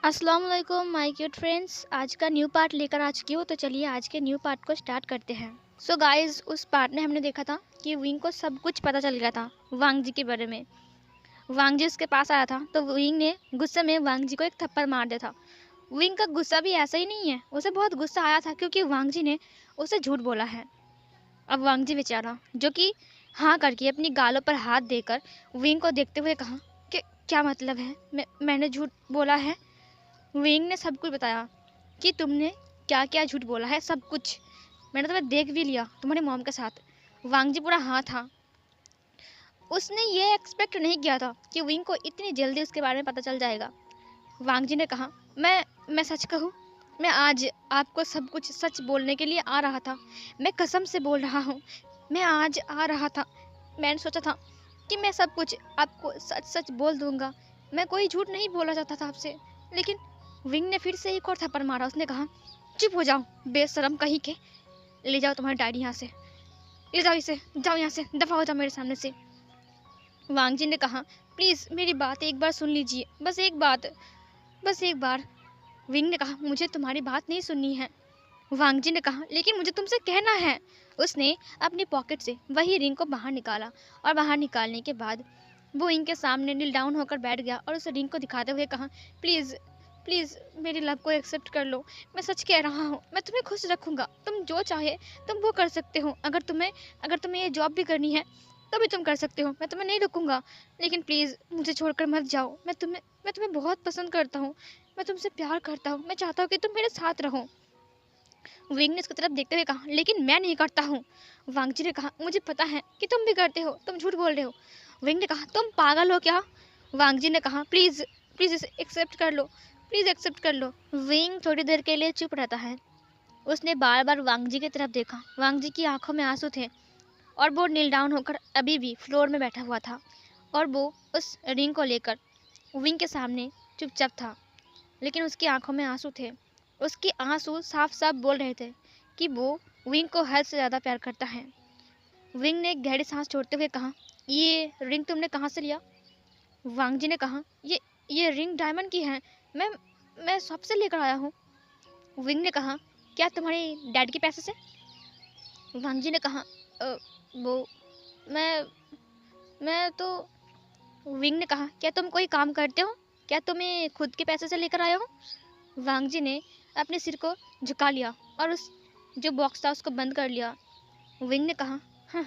अस्सलाम वालेकुम my cute friends. आज का न्यू पार्ट लेकर आ चुकी हूँ, तो चलिए आज के न्यू पार्ट को स्टार्ट करते हैं। सो गाइस, उस पार्ट में हमने देखा था कि विंग को सब कुछ पता चल गया था वांग जी के बारे में। वांग जी उसके पास आया था तो विंग ने गुस्से में वांग जी को एक थप्पड़ मार दिया था। विंग का गुस्सा भी ऐसा ही नहीं है, उसे बहुत गुस्सा आया था क्योंकि वांग जी ने उसे झूठ बोला है। अब वांग जी बेचारा, जो कि हाँ करके अपनी गालों पर हाथ देकर विंग को देखते हुए कहा कि क्या मतलब है, मैंने झूठ बोला है। विंग ने सब कुछ बताया कि तुमने क्या क्या झूठ बोला है, सब कुछ मैंने तुम्हें देख भी लिया तुम्हारी मॉम के साथ। वांग जी पूरा हाँ था। उसने ये एक्सपेक्ट नहीं किया था कि विंग को इतनी जल्दी उसके बारे में पता चल जाएगा। वांग जी ने कहा, मैं सच कहूँ, मैं आज आपको सब कुछ सच बोलने के लिए आ रहा था। मैं कसम से बोल रहा हूँ, मैं आज आ रहा था। मैंने सोचा था कि मैं सब कुछ आपको सच सच बोल दूंगा। मैं कोई झूठ नहीं बोलना चाहता था आपसे। लेकिन विंग ने फिर से एक और थप्पड़ मारा। उसने कहा, चुप हो जाओ बेशरम कहीं के। ले जाओ तुम्हारी डैडी यहाँ से, ले जाओ इसे, जाओ यहाँ से, दफा हो जाओ मेरे सामने से। वांग जी ने कहा, प्लीज़ मेरी बात एक बार सुन लीजिए, बस एक बात, बस एक बार। विंग ने कहा, मुझे तुम्हारी बात नहीं सुननी है। वांग जी ने कहा, लेकिन मुझे तुमसे कहना है। उसने अपनी पॉकेट से वही रिंग को बाहर निकाला और बाहर निकालने के बाद वो विंग के सामने नील डाउन होकर बैठ गया और उस रिंग को दिखाते हुए कहा, प्लीज़ प्लीज़ मेरी लव को एक्सेप्ट कर लो। मैं सच कह रहा हूँ, मैं तुम्हें खुश रखूँगा। तुम जो चाहे तुम वो कर सकते हो। अगर तुम्हें ये जॉब भी करनी है तो भी तुम कर सकते हो। मैं तुम्हें नहीं रोकूंगा, लेकिन प्लीज़ मुझे छोड़कर मत जाओ। मैं तुम्हें बहुत पसंद करता हूँ। मैं तुमसे प्यार करता हूँ। मैं चाहता हूँ कि तुम मेरे साथ रहो। विंग ने उसकी तरफ देखते हुए कहा, लेकिन मैं नहीं करता हूँ। वांग जी ने कहा, मुझे पता है कि तुम भी करते हो, तुम झूठ बोल रहे हो। विंग ने कहा, तुम पागल हो क्या। वांग जी ने कहा, प्लीज़ प्लीज़ इसे एक्सेप्ट कर लो, प्लीज़ एक्सेप्ट कर लो। विंग थोड़ी देर के लिए चुप रहता है। उसने बार बार वांग जी की तरफ देखा। वांग जी की आंखों में आंसू थे और वो नील डाउन होकर अभी भी फ्लोर में बैठा हुआ था और वो उस रिंग को लेकर विंग के सामने चुपचाप था, लेकिन उसकी आंखों में आंसू थे। उसके आंसू साफ साफ बोल रहे थे कि वो विंग को हद से ज़्यादा प्यार करता है। विंग ने एक गहरी सांस छोड़ते हुए कहा, ये रिंग तुमने कहाँ से लिया। वांग जी ने कहा, ये रिंग डायमंड की है। मैं शॉप से लेकर आया हूँ। विंग ने कहा, क्या तुम्हारे डैड के पैसे से। वांग जी ने कहा, "अ, वो मैं मैं तो। विंग ने कहा, क्या तुम कोई काम करते हो, क्या तुम्हें खुद के पैसे से लेकर आया हो। वांग जी ने अपने सिर को झुका लिया और उस जो बॉक्स था उसको बंद कर लिया। विंग ने कहा, हाँ,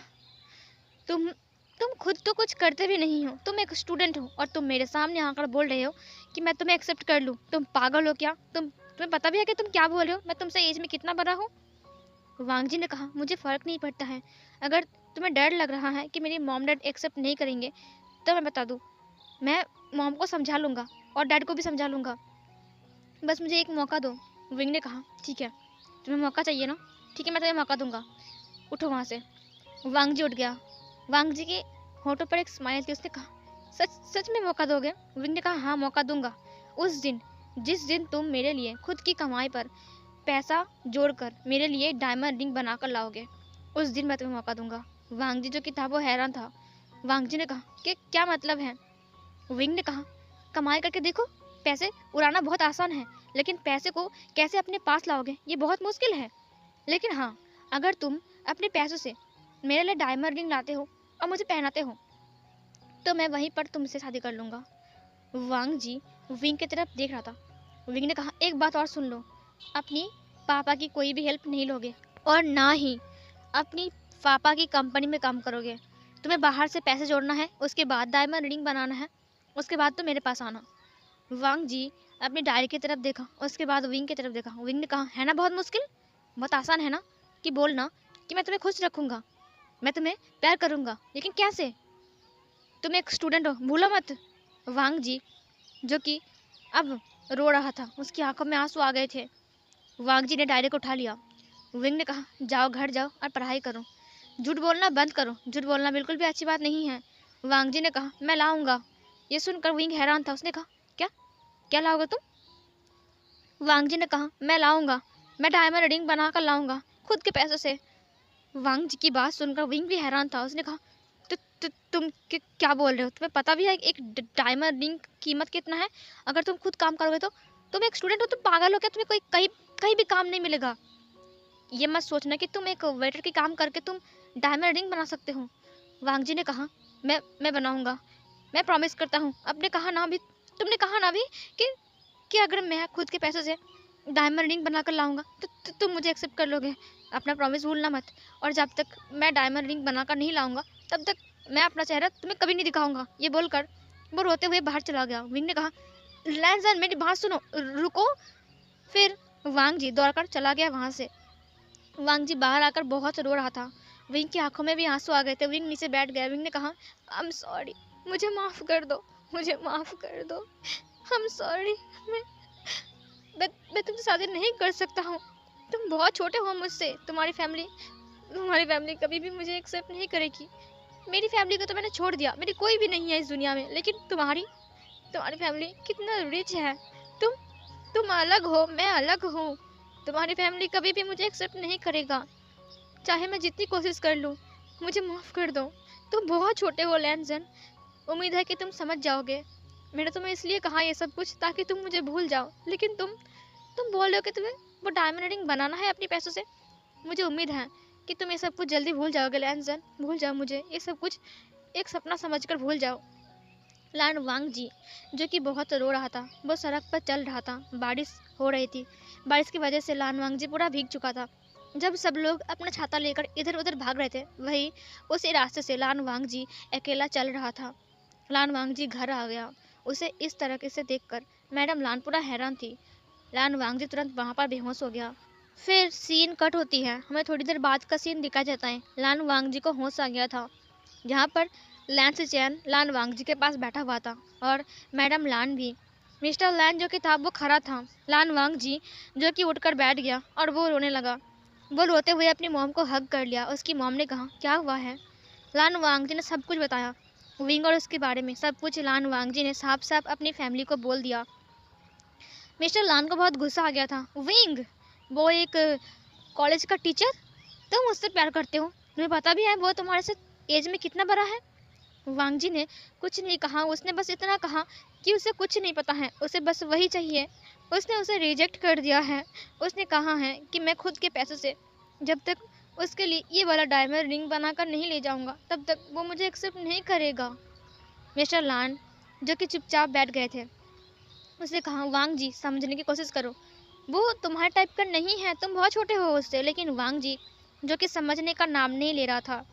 तुम तुम खुद तो कुछ करते भी नहीं हो। तुम एक स्टूडेंट हो और तुम मेरे सामने आकर बोल रहे हो कि मैं तुम्हें एक्सेप्ट कर लूँ। तुम पागल हो क्या। तुम्हें पता भी है कि तुम क्या बोल रहे हो। मैं तुमसे एज में कितना बड़ा हूँ। वांग जी ने कहा, मुझे फ़र्क नहीं पड़ता है। अगर तुम्हें डर लग रहा है कि मेरी मॉम डैड एक्सेप्ट नहीं करेंगे तो मैं बता दूँ, मैं मॉम को समझा लूँगा और डैड को भी समझा लूँगा। बस मुझे एक मौका दो। विंग ने कहा, ठीक है, तुम्हें मौका चाहिए ना, ठीक है, मैं तुम्हें मौका दूंगा। उठो वहाँ से। वांग जी उठ गया। वांग जी के होठों पर एक स्माइल थी। उसने कहा, सच सच में मौका दोगे। विंग ने कहा, हाँ, मौका दूंगा। उस दिन, जिस दिन तुम मेरे लिए खुद की कमाई पर पैसा जोड़कर मेरे लिए डायमंड रिंग बनाकर लाओगे, उस दिन मैं तुम्हें मौका दूंगा। वांग जी जो कि था वो हैरान था। वांग जी ने कहा कि क्या मतलब है। विंग ने कहा, कमाई करके देखो। पैसे उड़ाना बहुत आसान है, लेकिन पैसे को कैसे अपने पास लाओगे ये बहुत मुश्किल है। लेकिन हाँ, अगर तुम अपने पैसों से मेरे लिए डायमंड रिंग लाते हो और मुझे पहनाते हो तो मैं वहीं पर तुमसे शादी कर लूँगा। वांग जी विंग की तरफ देख रहा था। विंग ने कहा, एक बात और सुन लो, अपनी पापा की कोई भी हेल्प नहीं लोगे और ना ही अपनी पापा की कंपनी में काम करोगे। तुम्हें बाहर से पैसे जोड़ना है, उसके बाद डायमंड रिंग बनाना है, उसके बाद तो मेरे पास आना। वांग जी अपनी डायरी की तरफ देखा, उसके बाद विंग की तरफ देखा। विंग ने कहा, है ना बहुत मुश्किल, बहुत आसान है ना कि बोलना कि मैं तुम्हें खुश रखूंगा, मैं तुम्हें प्यार करूंगा, लेकिन कैसे। तुम एक स्टूडेंट हो, भूलो मत। वांग जी जो कि अब रो रहा था, उसकी आंखों में आंसू आ गए थे। वांग जी ने डायरी को उठा लिया। विंग ने कहा, जाओ घर जाओ और पढ़ाई करो, झूठ बोलना बंद करो। झूठ बोलना बिल्कुल भी अच्छी बात नहीं है। वांग जी ने कहा, मैं लाऊंगा। ये सुनकर विंग हैरान था। उसने कहा, क्या क्या लाओगे तुम। वांग जी ने कहा, मैं लाऊंगा, मैं डायमंड रिंग बनाकर लाऊंगा खुद के पैसों से। वांग जी की बात सुनकर विंग भी हैरान था। उसने कहा, तुम क्या बोल रहे हो। तुम्हें पता भी है एक डायमंड रिंग कीमत कितना है। अगर तुम खुद काम करोगे तो तुम एक स्टूडेंट हो, तुम पागल हो क्या? तुम्हें कोई कहीं कहीं भी काम नहीं मिलेगा। ये मत सोचना कि तुम एक वेटर के काम करके तुम डायमंड रिंग बना सकते हो। वांग जी ने कहा, मैं बनाऊंगा, मैं प्रॉमिस करता हूँ। तुमने कहा ना भी कि अगर मैं खुद के पैसों से डायमंड रिंग बना कर लाऊंगा तो तुम मुझे एक्सेप्ट कर लोगे। अपना प्रॉमिस भूलना मत। और जब तक मैं डायमंड रिंग बनाकर नहीं लाऊंगा तब तक मैं अपना चेहरा तुम्हें कभी नहीं दिखाऊंगा। ये बोलकर वो रोते हुए बाहर चला गया। विंग ने कहा, लैंसन मेरी बात सुनो, रुको। फिर वांग जी दौड़कर चला गया वहाँ से। वांग जी बाहर आकर बहुत रो रहा था। विंग की आंखों में भी आंसू आ गए थे। विंग नीचे बैठ गया। विंग ने कहा, आई एम सॉरी, मुझे माफ़ कर दो, मुझे माफ़ कर दो, आई एम सॉरी। मैं तुमसे शादी नहीं कर सकता हूँ। तुम बहुत छोटे हो मुझसे। तुम्हारी फैमिली कभी भी मुझे एक्सेप्ट नहीं करेगी। मेरी फैमिली को तो मैंने छोड़ दिया, मेरी कोई भी नहीं है इस दुनिया में, लेकिन तुम्हारी फैमिली कितना रिच है। तुम अलग हो, मैं अलग हूँ। तुम्हारी फैमिली कभी भी मुझे एक्सेप्ट नहीं करेगा, चाहे मैं जितनी कोशिश कर लूँ। मुझे माफ़ कर दो। तुम बहुत छोटे हो लैंसन, उम्मीद है कि तुम समझ जाओगे। मैंने तुम्हें इसलिए कहा ये सब कुछ ताकि तुम मुझे भूल जाओ, लेकिन तुम बोल रहे हो कि तुम्हें वो डायमंड रिंग बनाना है अपने पैसों से। मुझे उम्मीद है कि तुम ये सब कुछ जल्दी भूल जाओगे लैंसन। भूल जाओ मुझे, ये सब कुछ एक सपना समझकर भूल जाओ। लान वांग जी, जो कि बहुत रो रहा था, वो सड़क पर चल रहा था। बारिश हो रही थी। बारिश की वजह से लान वांग जी पूरा भीग चुका था। जब सब लोग अपना छाता लेकर इधर उधर भाग रहे थे, वही उसी रास्ते से लान वांग जी अकेला चल रहा था। लान वांग जी घर आ गया। उसे इस तरह से देखकर मैडम लान पूरा हैरान थी। लान वांग जी तुरंत वहाँ पर बेहोश हो गया। फिर सीन कट होती है। हमें थोड़ी देर बाद का सीन दिखाया जाता है। लान वांग जी को होश आ गया था, जहाँ पर लैन से चैन लान वांग जी के पास बैठा हुआ था और मैडम लान भी। मिस्टर लैन जो कि था वो खड़ा था। लान वांग जी जो कि उठकर बैठ गया और वो रोने लगा। वो रोते हुए अपनी मॉम को हग कर लिया। उसकी मॉम ने कहा, क्या हुआ है? लान वांग जी ने सब कुछ बताया, विंग और उसके बारे में सब कुछ। लान वांग जी ने साफ साफ अपनी फैमिली को बोल दिया। मिस्टर लान को बहुत गुस्सा आ गया था। विंग, वो एक कॉलेज का टीचर, तुम उससे प्यार करते हो? तुम्हें पता भी है वो तुम्हारे से एज में कितना बड़ा है? वांग जी ने कुछ नहीं कहा। उसने बस इतना कहा कि उसे कुछ नहीं पता है, उसे बस वही चाहिए। उसने उसे रिजेक्ट कर दिया है। उसने कहा है कि मैं खुद के पैसों से जब तक उसके लिए ये वाला डायमंड रिंग बनाकर नहीं ले जाऊंगा तब तक वो मुझे एक्सेप्ट नहीं करेगा। मिस्टर लान जो कि चुपचाप बैठ गए थे, उसने कहा, वांग जी समझने की कोशिश करो, वो तुम्हारे टाइप का नहीं है, तुम बहुत छोटे हो उससे। लेकिन वांग जी जो कि समझने का नाम नहीं ले रहा था।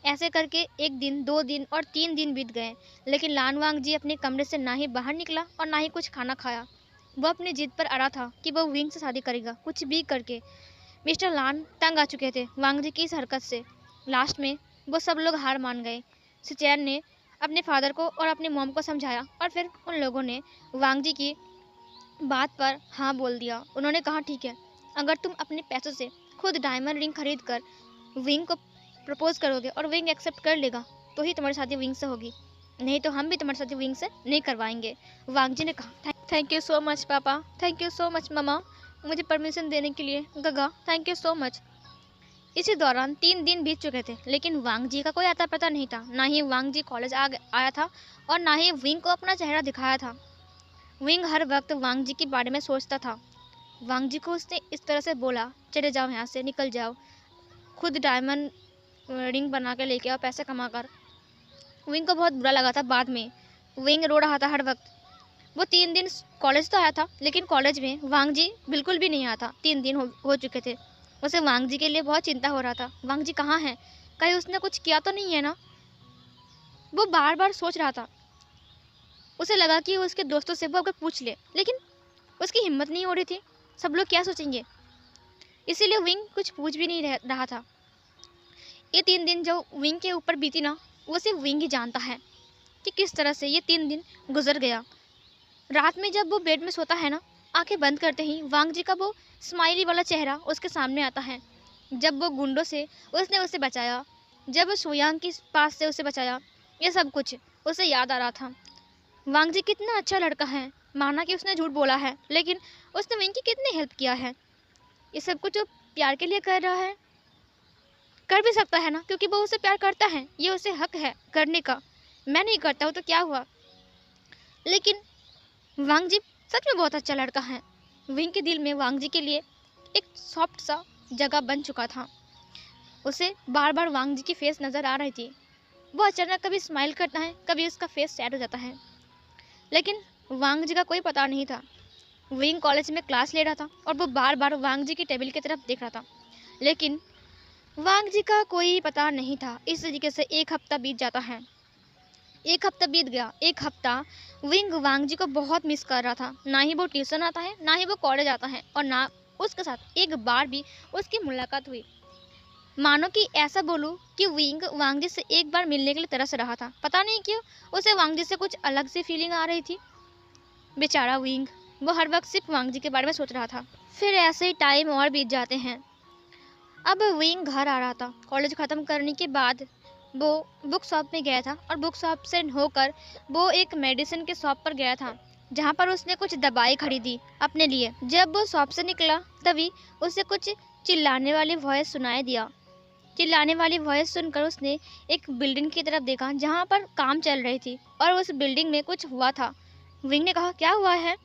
ऐसे करके 1 दिन, 2 दिन और 3 दिन बीत गए, लेकिन लान वांग जी अपने कमरे से ना ही बाहर निकला और ना ही कुछ खाना खाया। वो अपनी जिद पर अड़ा था कि वो विंग से शादी करेगा, कुछ भी करके। मिस्टर लान तंग आ चुके थे वांग जी की इस हरकत से। लास्ट में वो सब लोग हार मान गए। सिचैन ने अपने फादर को और अपनी मॉम को समझाया और फिर उन लोगों ने वांग जी की बात पर हाँ बोल दिया। उन्होंने कहा, ठीक है, अगर तुम अपने पैसों से खुद डायमंड रिंग खरीद कर विंग को प्रपोज करोगे और विंग एक्सेप्ट कर लेगा तो ही तुम्हारी शादी विंग से होगी, नहीं तो हम भी तुम्हारी शादी विंग से नहीं करवाएंगे। वांग जी ने कहा, थैंक यू सो मच पापा, thank you so much mama, मुझे परमिशन देने के लिए। गगा, थैंक यू सो मच। इसी दौरान 3 दिन बीत चुके थे, लेकिन वांग जी का कोई आता पता नहीं था। ना ही वांग जी कॉलेज आया था और ना ही विंग को अपना चेहरा दिखाया था। विंग हर वक्त वांग जी के बारे में सोचता था। वांग जी को उसने इस तरह से बोला, चले जाओ यहाँ से, निकल जाओ, खुद डायमंड रिंग बना के लेके आओ पैसे कमा कर। विंग को बहुत बुरा लगा था। बाद में विंग रो रहा था हर वक्त। वो 3 दिन कॉलेज तो आया था, लेकिन कॉलेज में वांग जी बिल्कुल भी नहीं आया था। 3 दिन हो चुके थे। उसे वांग जी के लिए बहुत चिंता हो रहा था। वांग जी कहाँ है? कहीं उसने कुछ किया तो नहीं है ना? वो बार बार सोच रहा था। उसे लगा कि उसके दोस्तों से वो अगर पूछ ले, लेकिन उसकी हिम्मत नहीं हो रही थी। सब लोग क्या सोचेंगे, इसीलिए विंग कुछ पूछ भी नहीं रहा था। ये 3 दिन जो विंग के ऊपर बीती ना, वो सिर्फ विंग ही जानता है कि किस तरह से ये 3 दिन गुजर गया। रात में जब वो बेड में सोता है ना, आंखें बंद करते ही वांग जी का वो स्माइली वाला चेहरा उसके सामने आता है। जब वो गुंडों से उसने उसे बचाया, जब वो सुयांग के पास से उसे बचाया, ये सब कुछ उसे याद आ रहा था। वांग जी कितना अच्छा लड़का है। माना कि उसने झूठ बोला है, लेकिन उसने विंग की कितनी हेल्प किया है। ये सब कुछ जो प्यार के लिए कर रहा है, कर भी सकता है ना, क्योंकि वो उसे प्यार करता है, ये उसे हक है करने का। मैं नहीं करता हूँ तो क्या हुआ? लेकिन वांग जी सच में बहुत अच्छा लड़का है। विंग के दिल में वांग जी के लिए एक सॉफ्ट सा जगह बन चुका था। उसे बार बार वांग जी की फेस नज़र आ रही थी। वो अचानक कभी स्माइल करता है, कभी उसका फेस सैड हो जाता है, लेकिन वांग जी का कोई पता नहीं था। विंग कॉलेज में क्लास ले रहा था और वो बार बार वांग जी की टेबल की तरफ देख रहा था, लेकिन वांग जी का कोई पता नहीं था। इस तरीके से एक हफ्ता बीत जाता है। एक हफ्ता बीत गया। एक हफ्ता विंग वांग जी को बहुत मिस कर रहा था। ना ही वो ट्यूशन आता है, ना ही वो कॉलेज आता है, और ना उसके साथ एक बार भी उसकी मुलाकात हुई। मानो कि ऐसा बोलूं कि विंग वांग जी से एक बार मिलने के लिए तरस रहा था। पता नहीं क्यों उसे वांग जी से कुछ अलग सी फीलिंग आ रही थी। बेचारा विंग, वो हर वक्त सिर्फ वांग जी के बारे में सोच रहा था। फिर ऐसे ही टाइम और बीत जाते हैं। अब विंग घर आ रहा था। कॉलेज ख़त्म करने के बाद वो बुक शॉप में गया था, और बुक शॉप से होकर वो एक मेडिसिन के शॉप पर गया था, जहाँ पर उसने कुछ दवाई खरीदी अपने लिए। जब वो शॉप से निकला तभी उसे कुछ चिल्लाने वाली वॉइस सुनाई दिया। चिल्लाने वाली वॉइस सुनकर उसने एक बिल्डिंग की तरफ देखा जहाँ पर काम चल रही थी, और उस बिल्डिंग में कुछ हुआ था। विंग ने कहा, क्या हुआ है?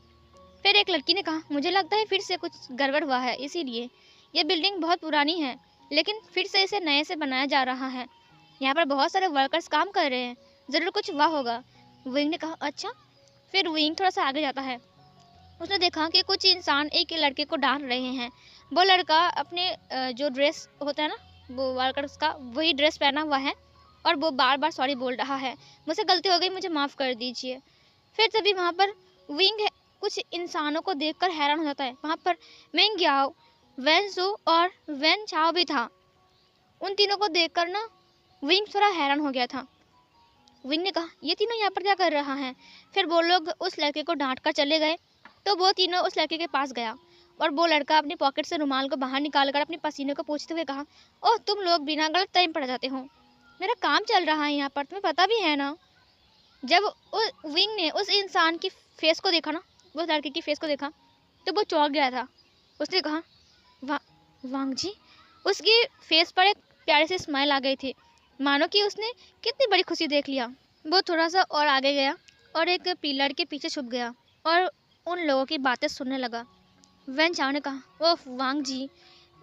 फिर एक लड़की ने कहा, मुझे लगता है फिर से कुछ गड़बड़ हुआ है, इसीलिए ये बिल्डिंग बहुत पुरानी है, लेकिन फिर से इसे नए से बनाया जा रहा है। यहाँ पर बहुत सारे वर्कर्स काम कर रहे हैं, ज़रूर कुछ हुआ होगा। विंग ने कहा, अच्छा। फिर विंग थोड़ा सा आगे जाता है। उसने देखा कि कुछ इंसान एक लड़के को डांट रहे हैं। वो लड़का अपने जो ड्रेस होता है ना, वो वर्कर्स का, वही ड्रेस पहना हुआ है, और वो बार बार सॉरी बोल रहा है, मुझसे गलती हो गई, मुझे माफ़ कर दीजिए। फिर तभी वहाँ पर विंग कुछ इंसानों को देखकर हैरान हो जाता है। वहाँ पर मेंग याओ, वेन सू और वेन चाओ भी था। उन तीनों को देखकर ना विंग थोड़ा हैरान हो गया था। विंग ने कहा, ये तीनों यहाँ पर क्या कर रहा है? फिर वो लोग उस लड़के को डांट कर चले गए। तो वो तीनों उस लड़के के पास गया, और वो लड़का अपनी पॉकेट से रुमाल को बाहर निकाल कर अपने पसीने को पोंछते हुए कहा, ओह, तुम लोग बिना गलत टाइम पर जाते हो, मेरा काम चल रहा है यहाँ पर, तुम्हें पता भी है ना। जब विंग ने उस इंसान की फेस को देखा ना, वो लड़के की फेस को देखा, तो वो चौंक गया था। उसने कहा, वांग जी। उसकी फेस पर एक प्यारी सी स्माइल आ गई थी, मानो कि उसने कितनी बड़ी खुशी देख लिया। वो थोड़ा सा और आगे गया और एक पिलर के पीछे छुप गया और उन लोगों की बातें सुनने लगा। वेन चाओ ने कहा, ओह वांग जी,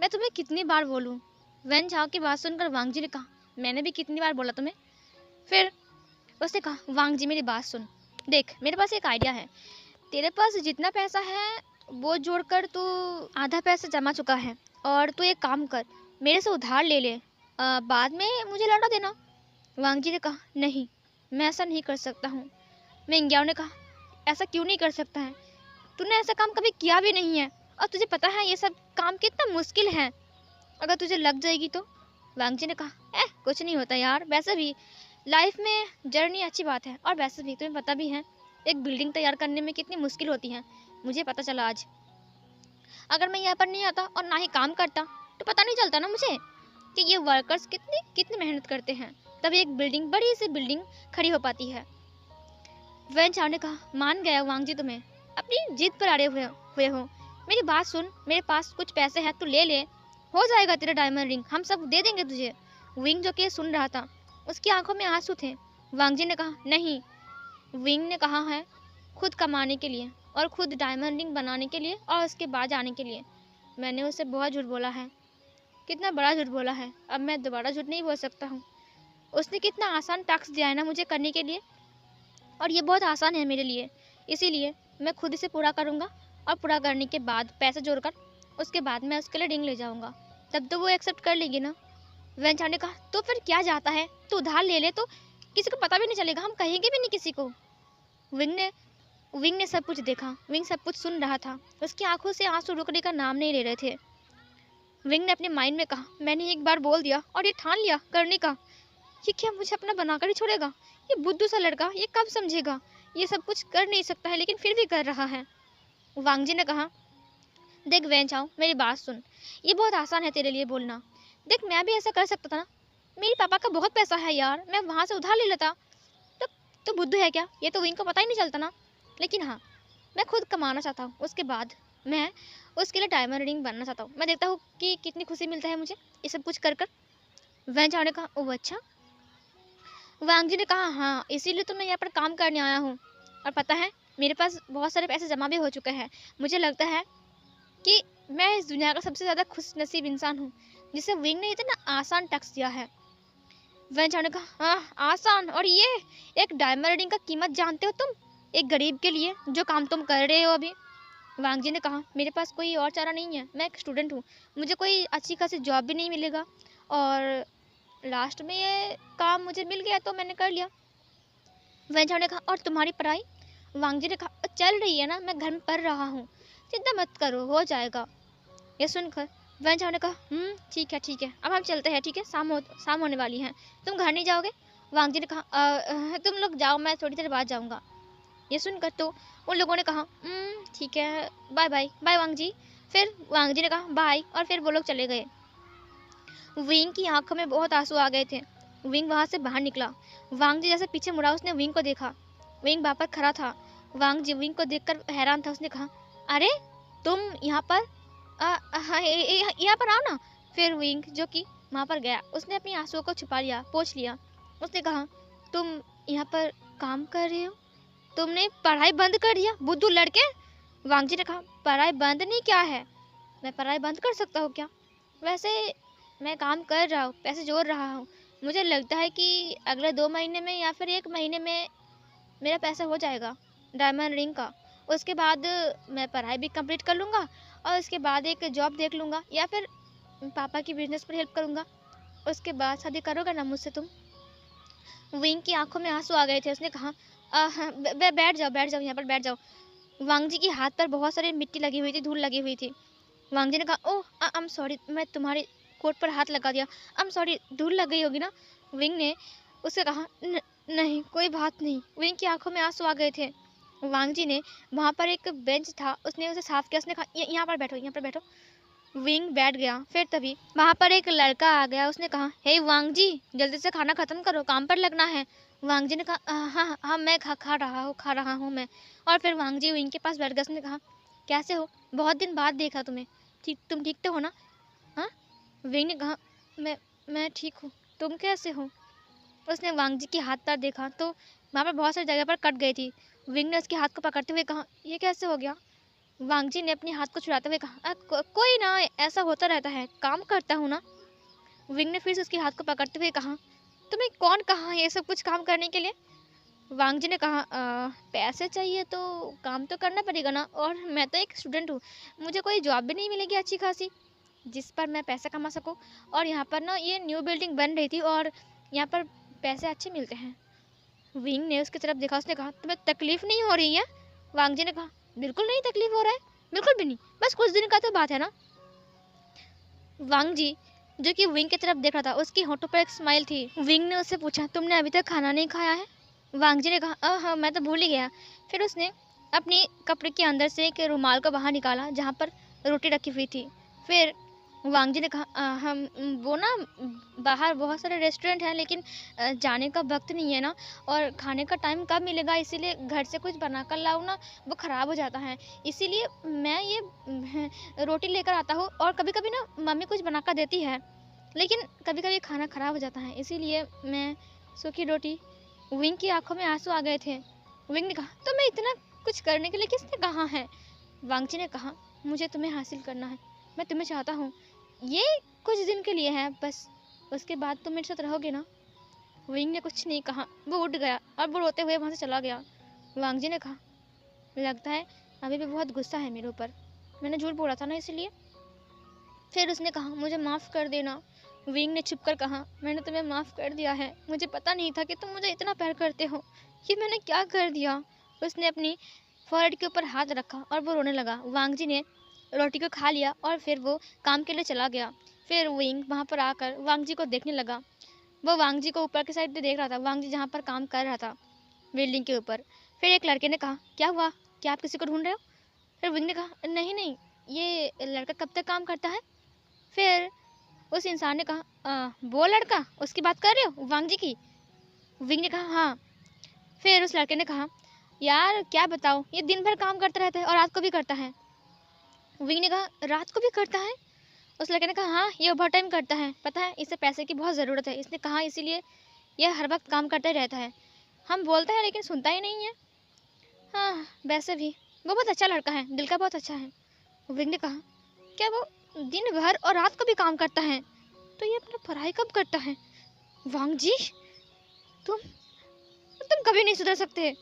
मैं तुम्हें कितनी बार बोलूं? वेन चाओ की बात सुनकर वांग जी ने कहा, मैंने भी कितनी बार बोला तुम्हें? फिर उसने कहा, वांग जी मेरी बात सुन, देख मेरे पास एक आइडिया है। तेरे पास जितना पैसा है वो जोड़कर तू आधा पैसा जमा चुका है, और तू एक काम कर, मेरे से उधार ले ले, बाद में मुझे लौटा देना। वांग जी ने कहा, नहीं, मैं ऐसा नहीं कर सकता हूँ। मेंग्याओ ने कहा, ऐसा क्यों नहीं कर सकता है? तूने ऐसा काम कभी किया भी नहीं है, और तुझे पता है ये सब काम कितना मुश्किल है, अगर तुझे लग जाएगी तो। वांग जी ने कहा, कुछ नहीं होता यार, वैसे भी लाइफ में जर्नी अच्छी बात है, और वैसे भी तुम्हें पता भी है एक बिल्डिंग तैयार करने में कितनी मुश्किल होती है, मुझे पता चला आज। अगर मैं यहाँ पर नहीं आता और ना ही काम करता तो पता नहीं चलता ना मुझे कि ये वर्कर्स कितनी कितनी मेहनत करते हैं, तभी एक बिल्डिंग, बड़ी सी बिल्डिंग खड़ी हो पाती है। वैन चाओ ने कहा, मान गया वांग जी, तुम्हें अपनी जिद पर अड़े हुए हो। मेरी बात सुन, मेरे पास कुछ पैसे हैं, तू ले ले, हो जाएगा तेरा डायमंड रिंग, हम सब दे देंगे तुझे। विंग जो कि सुन रहा था, उसकी आंखों में आंसू थे। वांग जी ने कहा, नहीं। विंग ने कहा है खुद कमाने के लिए, और खुद डायमंड रिंग बनाने के लिए, और उसके बाद जाने के लिए। मैंने उसे बहुत झूठ बोला है, कितना बड़ा झूठ बोला है, अब मैं दोबारा झूठ नहीं बोल सकता हूँ। उसने कितना आसान टास्क दिया है ना मुझे करने के लिए, और ये बहुत आसान है मेरे लिए, इसीलिए मैं खुद इसे पूरा करूँगा, और पूरा करने के बाद पैसे जोड़कर उसके बाद मैं उसके लिए रिंग ले जाऊँगा, तब तो वो एक्सेप्ट कर लेगी ना। वेन चाओ ने कहा, तो फिर क्या जाता है, तो उधार ले ले, तो किसी को पता भी नहीं चलेगा, हम कहेंगे भी नहीं किसी को। विंग ने सब कुछ देखा, विंग सब कुछ सुन रहा था, उसकी आंखों से आंसू रुकने का नाम नहीं ले रहे थे। विंग ने अपने माइंड में कहा, मैंने एक बार बोल दिया और ये ठान लिया करने का, ये क्या मुझे अपना बनाकर ही छोड़ेगा? ये बुद्धू सा लड़का, ये कब समझेगा? ये सब कुछ कर नहीं सकता है, लेकिन फिर भी कर रहा है। वांग जी ने कहा, देख वेन चाओ, मेरी बात सुन, ये बहुत आसान है तेरे लिए बोलना। देख मैं भी ऐसा कर सकता था ना, मेरे पापा का बहुत पैसा है यार, मैं वहाँ से उधार ले लेता। तो बुद्धू है क्या? ये तो विंग को पता ही नहीं चलता ना। लेकिन हाँ, मैं खुद कमाना चाहता हूँ, उसके बाद मैं उसके लिए डायमंड रिंग बनना चाहता हूँ। मैं देखता हूँ कि कितनी खुशी मिलता है मुझे ये सब कुछ कर कर। वैन चाओ ने कहा, ओह अच्छा। वांग जी ने कहा, हाँ, इसीलिए तो मैं यहाँ पर काम करने आया हूँ, और पता है मेरे पास बहुत सारे पैसे जमा भी हो चुके हैं। मुझे लगता है कि मैं इस दुनिया का सबसे ज़्यादा खुशनसीब इंसान हूँ जिसे विंग ने इतना आसान टैक्स दिया है। वेंचाओ ने कहा, हाँ आसान, और ये एक डायमंड रिंग का कीमत जानते हो तुम, एक गरीब के लिए जो काम तुम कर रहे हो अभी। वांग जी ने कहा, मेरे पास कोई और चारा नहीं है, मैं एक स्टूडेंट हूँ, मुझे कोई अच्छी खासी जॉब भी नहीं मिलेगा, और लास्ट में ये काम मुझे मिल गया तो मैंने कर लिया। वेंचाओ ने कहा, और तुम्हारी पढ़ाई? वांग जी ने कहा, चल रही है ना, मैं घर में पढ़ रहा हूँ, चिंता मत करो, हो जाएगा। ये सुनकर वेंचाओ ने कहा, ठीक है, अब हम चलते हैं, ठीक है, शाम होने वाली है, तुम घर नहीं जाओगे? वांग जी ने कहा, तुम लोग जाओ, मैं थोड़ी देर बाद जाऊँगा। ये सुनकर तो उन लोगों ने कहा, ठीक है, बाय बाय बाय वांग जी। फिर वांग जी ने कहा बाय, और फिर वो लोग चले गए। विंग की आंखों में बहुत आंसू आ गए थे। विंग वहां से बाहर निकला। वांग जी जैसे पीछे मुड़ा, उसने विंग को देखा। विंग वहां पर खड़ा था। वांग जी विंग को देखकर हैरान था। उसने कहा, अरे तुम यहाँ पर, हाँ, यहाँ पर आओ ना। फिर विंग जो कि वहां पर गया, उसने अपनी आंसुओं को छुपा लिया, पोंछ लिया। उसने कहा, तुम यहाँ पर काम कर रहे हो? तुमने पढ़ाई बंद कर दिया बुद्धू लड़के? वांग जी ने कहा, पढ़ाई बंद नहीं, क्या है, मैं पढ़ाई बंद कर सकता हूँ क्या? वैसे मैं काम कर रहा हूँ, पैसे जोड़ रहा हूँ, मुझे लगता है कि अगले 2 महीने में या फिर 1 महीने में मेरा पैसा हो जाएगा डायमंड रिंग का। उसके बाद मैं पढ़ाई भी कंप्लीट कर लूँगा, और उसके बाद एक जॉब देख लूँगा, या फिर पापा की बिजनेस पर हेल्प करूँगा। उसके बाद शादी करोगे ना मुझसे तुम? विंग की आंखों में आंसू आ गए थे। उसने कहा, हाँ, बैठ जाओ, यहाँ पर बैठ जाओ। वांग जी के हाथ पर बहुत सारी मिट्टी लगी हुई थी, धूल लगी हुई थी। वांग जी ने कहा, ओह आई एम सॉरी, मैं तुम्हारे कोट पर हाथ लगा दिया, आई एम सॉरी, धूल लग गई होगी ना। विंग ने उससे कहा, नहीं कोई बात नहीं। विंग की आंखों में आंसू आ गए थे। वांग जी ने वहाँ पर एक बेंच था, उसने उसे साफ किया। उसने कहा, यहाँ पर बैठो, यहाँ पर बैठो। विंग बैठ गया। फिर तभी वहाँ पर एक लड़का आ गया। उसने कहा, हे वांग जी, जल्दी से खाना खत्म करो, काम पर लगना है। वांग जी ने कहा, हाँ हाँ, मैं खा रहा हूँ मैं। और फिर वांग जी विंग के पास बैठ गया। उसने कहा, कैसे हो, बहुत दिन बाद देखा तुम्हें, तुम ठीक तो हो ना? हाँ, विंग ने कहा, मैं ठीक हूँ, तुम कैसे हो? उसने वांग जी के हाथ पर देखा तो वहाँ पर बहुत सारी जगह पर कट गई थी। विंग ने उसके हाथ को पकड़ते हुए कहा, ये कैसे हो गया? वांग जी ने अपने हाथ को छुड़ाते हुए कहा, कोई ना, ऐसा होता रहता है, काम करता हूँ ना। विंग ने फिर से उसके हाथ को पकड़ते हुए कहा, तुम्हें कौन कहा ये सब कुछ काम करने के लिए? वांग जी ने कहा, पैसे चाहिए तो काम तो करना पड़ेगा ना, और मैं तो एक स्टूडेंट हूँ, मुझे कोई जॉब भी नहीं मिलेगी अच्छी खासी जिस पर मैं पैसा कमा सकूँ। और यहाँ पर ना ये न्यू बिल्डिंग बन रही थी, और यहाँ पर पैसे अच्छे मिलते हैं। विंग ने उसकी तरफ देखा। उसने कहा, तुम्हें तकलीफ नहीं हो रही है? वांग जी ने कहा, बिल्कुल नहीं तकलीफ हो रहा है, बिल्कुल भी नहीं, बस कुछ दिन का तो बात है ना। वांग जी जो कि विंग की तरफ देख रहा था, उसकी होठों पर एक स्माइल थी। विंग ने उससे पूछा, तुमने अभी तक खाना नहीं खाया है? वांग जी ने कहा, हाँ, मैं तो भूल ही गया। फिर उसने अपनी कपड़े के अंदर से एक रुमाल को बाहर निकाला जहाँ पर रोटी रखी हुई थी। फिर वांग जी ने कहा, हम वो ना, बाहर बहुत सारे रेस्टोरेंट हैं, लेकिन जाने का वक्त नहीं है ना, और खाने का टाइम कब मिलेगा, इसीलिए घर से कुछ बना कर लाऊँ ना, वो ख़राब हो जाता है, इसीलिए मैं ये रोटी लेकर आता हूँ। और कभी कभी ना मम्मी कुछ बना कर देती है, लेकिन कभी कभी खाना ख़राब हो जाता है, इसीलिए मैं सूखी रोटी। विंग की आंखों में आंसू आ गए थे। विंग ने कहा, तो मैं इतना कुछ करने के लिए किसने कहा है? वांग जी ने कहा, मुझे तुम्हें हासिल करना है, मैं तुम्हें चाहता हूँ, ये कुछ दिन के लिए है बस, उसके बाद तुम मेरे साथ रहोगे ना? विंग ने कुछ नहीं कहा, वो उठ गया और वो रोते हुए वहाँ से चला गया। वांग जी ने कहा, लगता है अभी भी बहुत गुस्सा है मेरे ऊपर, मैंने झूठ बोला था ना इसलिए। फिर उसने कहा, मुझे माफ़ कर देना। विंग ने छुपकर कहा, मैंने तुम्हें माफ़ कर दिया है, मुझे पता नहीं था कि तुम मुझे इतना प्यार करते हो, ये मैंने क्या कर दिया। उसने अपनी फोrehead के ऊपर हाथ रखा और वो रोने लगा। वांग जी ने रोटी को खा लिया और फिर वो काम के लिए चला गया। फिर विंग वहाँ पर आकर वांग जी को देखने लगा। वो वांग जी को ऊपर की साइड से देख रहा था, वांग जी जहाँ पर काम कर रहा था बिल्डिंग के ऊपर। फिर एक लड़के ने कहा, क्या हुआ, क्या आप किसी को ढूंढ रहे हो? फिर विंग ने कहा, नहीं नहीं, ये लड़का कब तक काम करता है? फिर उस इंसान ने कहा, वो लड़का, उसकी बात कर रहे हो, वांग जी की? विंग ने कहा, हाँ। फिर उस लड़के ने कहा, यार क्या बताओ, ये दिन भर काम करता रहता है और रात को भी करता है। विंग ने कहा, रात को भी करता है? उस लड़के ने कहा, हाँ, ये ओवर टाइम करता है, पता है इसे पैसे की बहुत ज़रूरत है, इसने कहा, इसीलिए यह हर वक्त काम करता ही रहता है। हम बोलते हैं लेकिन सुनता ही नहीं है। हाँ वैसे भी वो बहुत अच्छा लड़का है, दिल का बहुत अच्छा है। विंग ने कहा, क्या वो दिन भर और रात को भी काम करता है, तो ये अपना पढ़ाई कब करता है? वांग जी, तुम तुम कभी नहीं सुधर सकते।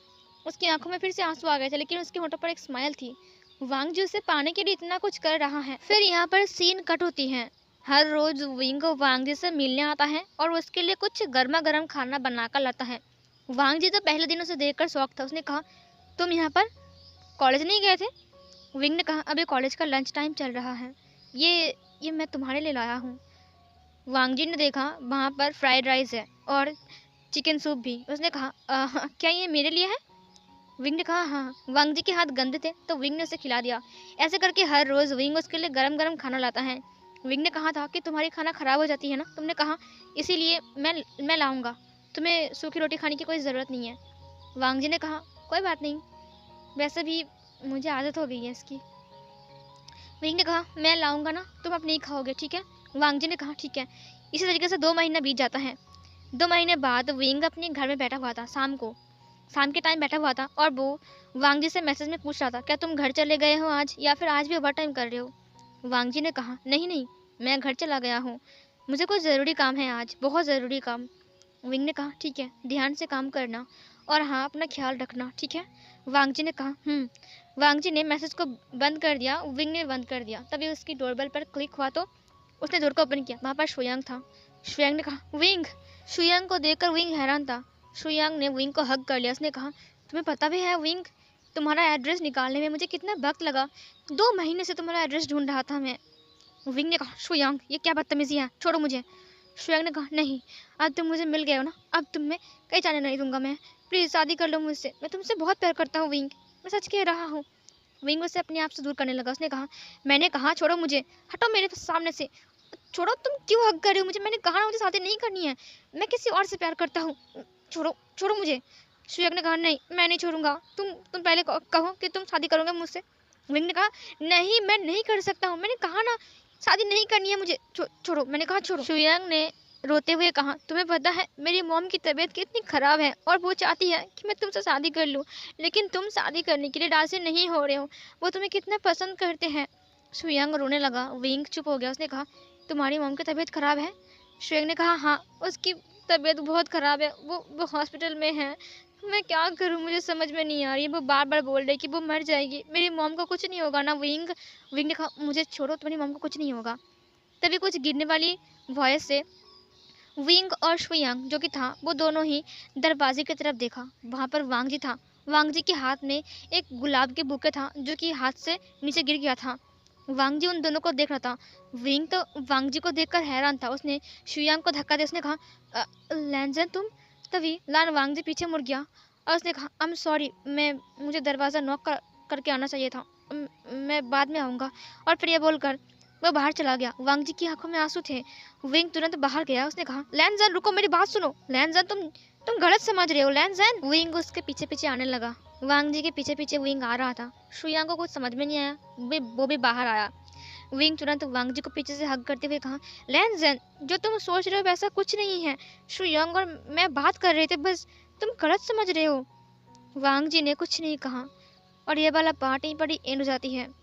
उसकी आंखों में फिर से आंसू आ गए थे, लेकिन उसके होठों पर एक स्माइल थी। वांग जी उसे पाने के लिए इतना कुछ कर रहा है। फिर यहाँ पर सीन कट होती है। हर रोज विंग वांग जी से मिलने आता है और उसके लिए कुछ गर्मा गर्म खाना बनाकर लाता है। वांग जी तो पहले दिन उसे देखकर शौक था। उसने कहा, तुम यहाँ पर कॉलेज नहीं गए थे? विंग ने कहा, अभी कॉलेज का लंच टाइम चल रहा है, ये मैं तुम्हारे लिए लाया हूँ। वांग जी ने देखा वहाँ पर फ्राइड राइस है और चिकन सूप भी। उसने कहा, क्या ये मेरे लिए है? विंग ने कहा, हाँ। वांग जी के हाथ गंदे थे तो विंग ने उसे खिला दिया। ऐसे करके हर रोज विंग उसके लिए गरम गरम खाना लाता है। विंग ने कहा था कि तुम्हारी खाना खराब हो जाती है ना, तुमने कहा इसीलिए मैं लाऊंगा, तुम्हें सूखी रोटी खाने की कोई ज़रूरत नहीं है। वांग जी ने कहा, कोई बात नहीं, वैसे भी मुझे आदत हो गई है इसकी। विंग ने कहा, मैं लाऊंगा ना, तुम अब नहीं खाओगे, ठीक है? वांग जी ने कहा, ठीक है। इसी तरीके से 2 महीना बीत जाता है। 2 महीने बाद विंग अपने घर में बैठा हुआ था। शाम के टाइम बैठा हुआ था और वो वांग जी से मैसेज में पूछ रहा था, क्या तुम घर चले गए हो आज, या फिर आज भी ओवर टाइम कर रहे हो? वांग जी ने कहा, नहीं नहीं, मैं घर चला गया हूँ, मुझे कुछ ज़रूरी काम है आज, बहुत ज़रूरी काम। विंग ने कहा, ठीक है, ध्यान से काम करना और हाँ, अपना ख्याल रखना, ठीक है? वांग जी ने कहा, वांग जी ने मैसेज को बंद कर दिया। विंग ने बंद कर दिया। तभी उसकी डोरबेल पर क्लिक हुआ तो उसने डोर को ओपन किया। वहाँ पर शुयांग था। शुयांग ने कहा, विंग। शुयांग को देखकर विंग हैरान था। शुयांग ने विंग को हग कर लिया। उसने कहा, तुम्हें पता भी है विंग, तुम्हारा एड्रेस निकालने में मुझे कितना वक्त लगा, 2 महीने से तुम्हारा एड्रेस ढूंढ रहा था मैं। विंग ने कहा, शुयांग ये क्या बदतमीजी है, छोड़ो मुझे। शुयांग ने कहा, नहीं, अब तुम मुझे मिल गए हो ना, अब तुम में कहीं जाने नहीं दूंगा मैं, प्लीज़ शादी कर लो मुझसे, मैं तुमसे बहुत प्यार करता हूँ विंग, मैं सच कह रहा हूँ। विंग उसे अपने आप से दूर करने लगा। उसने कहा, मैंने कहा छोड़ो मुझे, हटो मेरे सामने से, छोड़ो, तुम क्यों हक कर रहे हो मुझे, मैंने कहा ना मुझे शादी नहीं करनी है, मैं किसी और से प्यार करता हूँ, छोड़ो छोड़ो मुझे। शुयांग ने कहा, नहीं मैं नहीं छोड़ूंगा, तुम पहले कहो कि तुम शादी करोगे मुझसे। विंग ने कहा, नहीं मैं नहीं कर सकता हूँ, मैंने कहा ना शादी नहीं करनी है मुझे, छोड़ो, मैंने कहा छोड़ो। शुयांग ने रोते हुए कहा, तुम्हें पता है मेरी मॉम की तबीयत कितनी ख़राब है और वो चाहती है कि मैं तुमसे शादी कर लूँ, लेकिन तुम शादी करने के लिए राज़ी नहीं हो रहे हो, वो तुम्हें कितना पसंद करते हैं। शुयांग रोने लगा। विंग चुप हो गया। उसने कहा, तुम्हारी मॉम की तबीयत ख़राब है? शुयांग ने कहा, हाँ उसकी तबीयत बहुत ख़राब है, वो हॉस्पिटल में है, मैं क्या करूँ, मुझे समझ में नहीं आ रही है, वो बार बार बोल रही कि वो मर जाएगी, मेरी मॉम को कुछ नहीं होगा ना विंग। विंग ने कहा, मुझे छोड़ो, तुम्हारी मॉम को कुछ नहीं होगा। तभी कुछ गिरने वाली वॉइस से विंग और शुयांग जो कि था, वो दोनों ही दरवाजे की तरफ देखा। वहाँ पर वांग जी था। वांग जी के हाथ में एक गुलाब के बुके था जो कि हाथ से नीचे गिर गया था। वांग जी उन दोनों को देख रहा था। विंग तो वांग जी को देखकर हैरान था। उसने शुयांग को धक्का दे उसने कहा, लैंजन तुम। तभी लान वांग जी पीछे मुड़ गया और उसने कहा, आई एम सॉरी, मुझे दरवाज़ा नॉक करके आना चाहिए था, मैं बाद में आऊँगा। और फिर ये बोलकर वह बाहर चला गया। वांग जी की आंखों में आंसू थे। विंग तुरंत बाहर गया। उसने कहा, लैंजन रुको, मेरी बात सुनो। लैंजन तुम गलत समझ रहे हो लैंजन। विंग उसके पीछे पीछे आने लगा। वांग जी के पीछे पीछे विंग आ रहा था। शुयांग को कुछ समझ में नहीं आया, वो भी बाहर आया। विंग तुरंत वांग जी को पीछे से हग करते हुए कहा, लैंजन जो तुम सोच रहे हो वैसा कुछ नहीं है, शुयांग और मैं बात कर रहे थे, बस तुम गलत समझ रहे हो। वांग जी ने कुछ नहीं कहा और ये वाला पार्ट यहीं पर ही एंड हो जाती है।